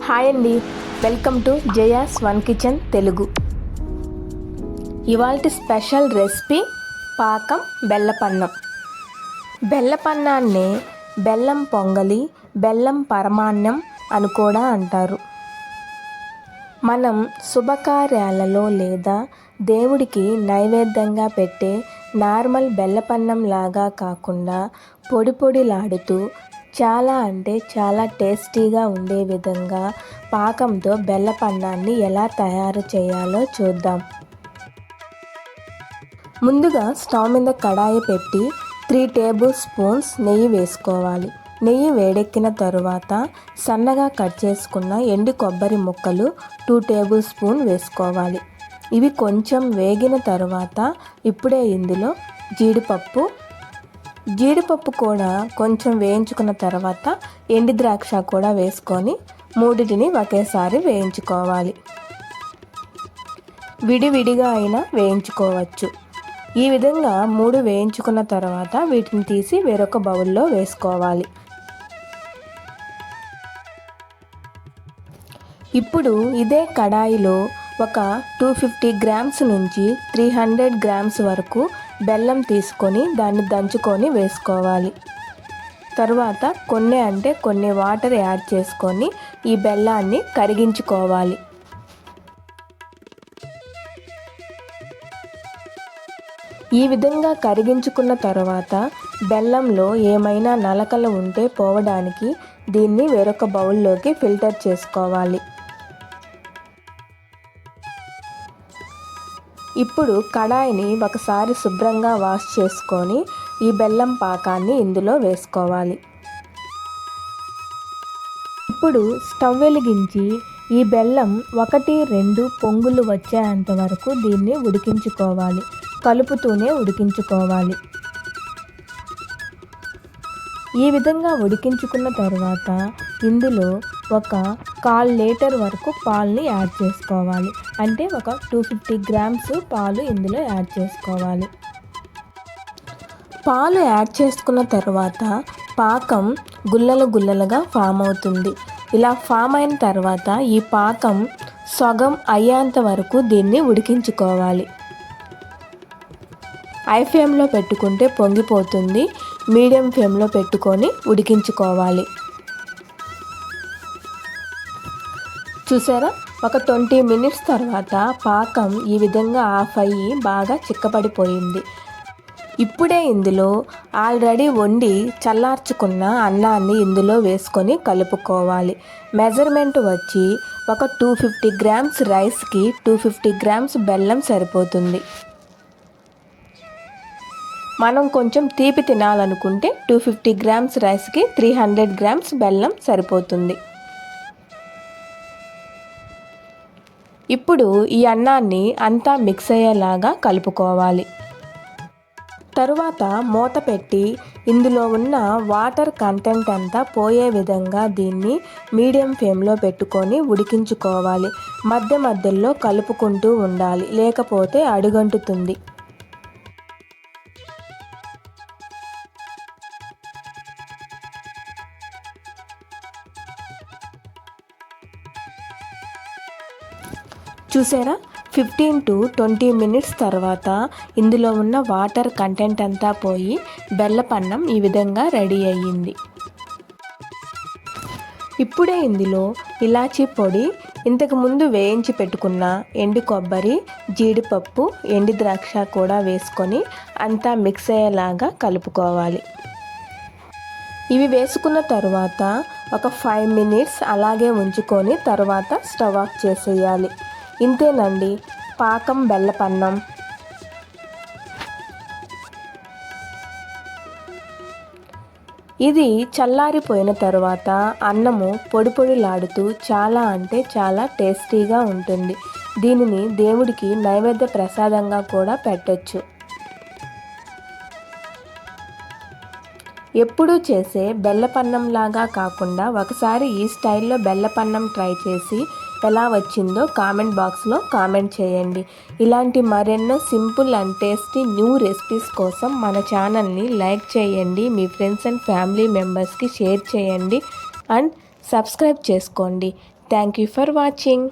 Hi అండి, welcome to Jaya's one kitchen Telugu. ఇవాల్టి special recipe పాకం బెల్లపన్నం. బెల్లపన్నాన్నే బెల్లం పొంగలి, బెల్లం పరమాన్నం అని కూడా అంటారు. మనం శుభకార్యాలలో లేదా దేవుడికి నైవేద్యంగా పెట్టే నార్మల్ బెల్లపన్నం లాగా కాకుండా పొడి పొడిలాడుతూ చాలా అంటే చాలా టేస్టీగా ఉండే విధంగా పాకంతో బెల్లపన్నాన్ని ఎలా తయారు చేయాలో చూద్దాం. ముందుగా స్టవ్ మీద కడాయి పెట్టి 3 టేబుల్ స్పూన్స్ నెయ్యి వేసుకోవాలి. నెయ్యి వేడెక్కిన తరువాత సన్నగా కట్ చేసుకున్న ఎండు కొబ్బరి ముక్కలు 2 టేబుల్ స్పూన్ వేసుకోవాలి. ఇవి కొంచెం వేగిన తరువాత ఇప్పుడే ఇందులో జీడిపప్పు కూడా కొంచెం వేయించుకున్న తర్వాత ఎండు ద్రాక్ష కూడా వేసుకొని మూడిటిని ఒకేసారి వేయించుకోవాలి. విడివిడిగా అయినా వేయించుకోవచ్చు. ఈ విధంగా 3 వేయించుకున్న తర్వాత వీటిని తీసి వేరొక బౌల్లో వేసుకోవాలి. ఇప్పుడు ఇదే కడాయిలో ఒక 250 గ్రామ్స్ నుంచి 300 గ్రామ్స్ వరకు బెల్లం తీసుకొని దాన్ని దంచుకొని వేసుకోవాలి. తరువాత కొన్ని వాటర్ యాడ్ చేసుకొని ఈ బెల్లాన్ని కరిగించుకోవాలి. ఈ విధంగా కరిగించుకున్న తర్వాత బెల్లంలో ఏమైనా నలకలు ఉంటే పోవడానికి దీన్ని వేరొక బౌల్లోకి ఫిల్టర్ చేసుకోవాలి. ఇప్పుడు కడాయిని ఒకసారి శుభ్రంగా వాష్ చేసుకొని ఈ బెల్లం పాకాన్ని ఇందులో వేసుకోవాలి. ఇప్పుడు స్టవ్ వెలిగించి ఈ బెల్లం 1-2 పొంగులు వచ్చేంత వరకు దీన్ని ఉడికించుకోవాలి. కలుపుతూనే ఉడికించుకోవాలి. ఈ విధంగా ఉడికించుకున్న తర్వాత ఇందులో ఒక 1/4 లీటర్ వరకు పాలని యాడ్ చేసుకోవాలి. అంటే ఒక 250 గ్రామ్స్ పాలు ఇందులో యాడ్ చేసుకోవాలి. పాలు యాడ్ చేసుకున్న తర్వాత పాకం గుల్లలుగా ఫామ్ అవుతుంది. ఇలా ఫామ్ అయిన తర్వాత ఈ పాకం సగం అయ్యేంత వరకు దీన్ని ఉడికించుకోవాలి. హై ఫ్లేమ్లో పెట్టుకుంటే పొంగిపోతుంది. మీడియం ఫ్లేమ్లో పెట్టుకొని ఉడికించుకోవాలి. చూసారా, ఒక 20 మినిట్స్ తర్వాత పాకం ఈ విధంగా ఆఫ్ అయ్యి బాగా చిక్కపడిపోయింది. ఇప్పుడే ఇందులో ఆల్రెడీ వండి చల్లార్చుకున్న అన్నాన్ని ఇందులో వేసుకొని కలుపుకోవాలి. మెజర్మెంట్ వచ్చి ఒక 250 గ్రామ్స్ రైస్కి 250 గ్రామ్స్ బెల్లం సరిపోతుంది. మనం కొంచెం తీపి తినాలనుకుంటే 250 గ్రామ్స్ రైస్కి 300 గ్రామ్స్ బెల్లం సరిపోతుంది. ఇప్పుడు ఈ అన్నాన్ని అంతా మిక్స్ అయ్యేలాగా కలుపుకోవాలి. తరువాత మూత పెట్టి ఇందులో ఉన్న వాటర్ కంటెంట్ అంతా పోయే విధంగా దీన్ని మీడియం ఫ్లేమ్లో పెట్టుకొని ఉడికించుకోవాలి. మధ్యలో కలుపుకుంటూ ఉండాలి, లేకపోతే అడుగంటుతుంది. చూసారా, 15 to 20 మినిట్స్ తర్వాత ఇందులో ఉన్న వాటర్ కంటెంట్ అంతా పోయి బెల్లపన్నం ఈ విధంగా రెడీ అయ్యింది. ఇప్పుడే ఇందులో ఇలాచీ పొడి, ఇంతకుముందు వేయించి పెట్టుకున్న ఎండు కొబ్బరి, జీడిపప్పు, ఎండు ద్రాక్ష కూడా వేసుకొని అంతా మిక్స్ అయ్యేలాగా కలుపుకోవాలి. ఇవి వేసుకున్న తర్వాత ఒక 5 మినిట్స్ అలాగే ఉంచుకొని తర్వాత స్టవ్ ఆఫ్ చేసేయాలి. ఇంతేనండి, పాకం బెల్లపన్నం. ఇది చల్లారిపోయిన తర్వాత అన్నము పొడిలాడుతూ చాలా అంటే చాలా టేస్టీగా ఉంటుంది. దీనిని దేవుడికి నైవేద్య ప్రసాదంగా కూడా పెట్టొచ్చు. ఎప్పుడూ చేసే బెల్లపన్నం లాగా కాకుండా ఒకసారి ఈ స్టైల్లో బెల్లపన్నం ట్రై చేసి ఎలా వచ్చిందో కామెంట్ బాక్స్లో కామెంట్ చేయండి. ఇలాంటి మరెన్నో simple and tasty new recipes కోసం మన ఛానల్ని లైక్ చేయండి, మీ ఫ్రెండ్స్ అండ్ ఫ్యామిలీ మెంబర్స్కి షేర్ చేయండి అండ్ సబ్స్క్రైబ్ చేసుకోండి. Thank you for watching.